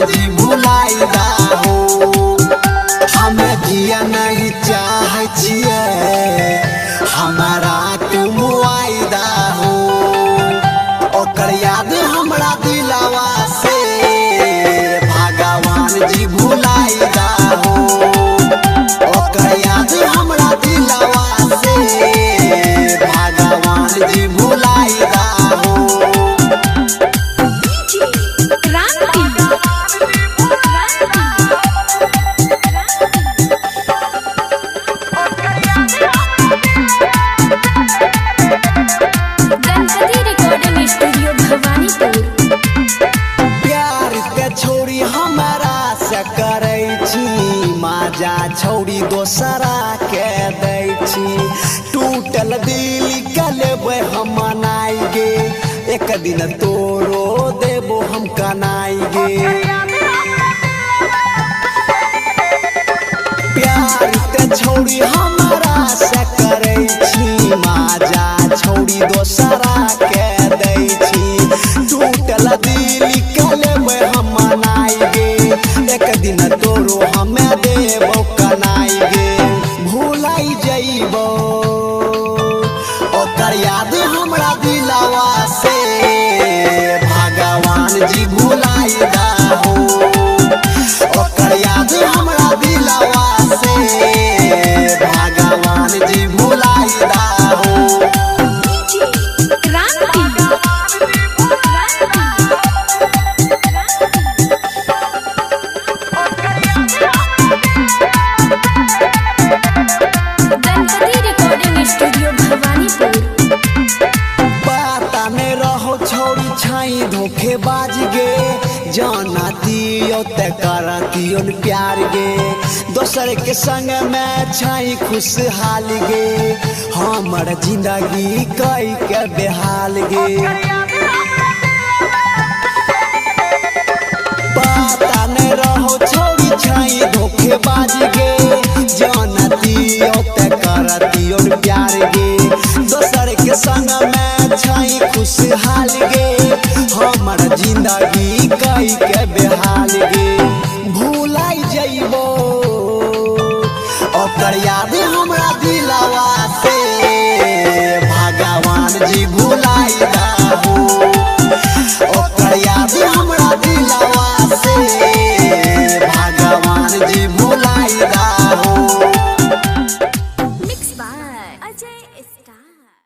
जी भुलाई दा हो। हमें जिया नहीं चाहे छिए हमारा तुम वायदा हो। ओकर याद हमरा दिलावा से भगवान जी भुलाई दा हो। ओकर याद हमरा दिलावा से भगवान जी भुलाई दा हो। माजा छौड़ी दोसरा के दै छी। टूटल दिल के लेबै हम मनाई गे। एक दिन तोरो देबो हम कनाई गे। प्यार के छौड़ी हमरा से करै छी। माजा छौड़ी दोसरा के दै छी। टूटल दिल के लेबै हम मनाई गे। एक दिन तोरो हमें देबो कनाई गे। भुलाई जइबो ओकर याद हमरा दिलावा से भगवान जी भुलाई दा हो। ओकर याद हमरा दिलावा से भगवान जी भुलाई दा हो। धोखेबाज गे जाना दियो ते करतियो प्यार गे। दोसर के संग में छाई खुशहाल गे। हमर जिंदगी कई के बेहाल गे। पता नहीं रहो छोड़ी छाई धोखेबाज गे जाना दियो ते करतियो प्यार गे। दोसर के संग में छाई खुशहाल गे। हमर जिंदगी कई के बेहाल गे। भुलाई जइबो ओकर याद हमरा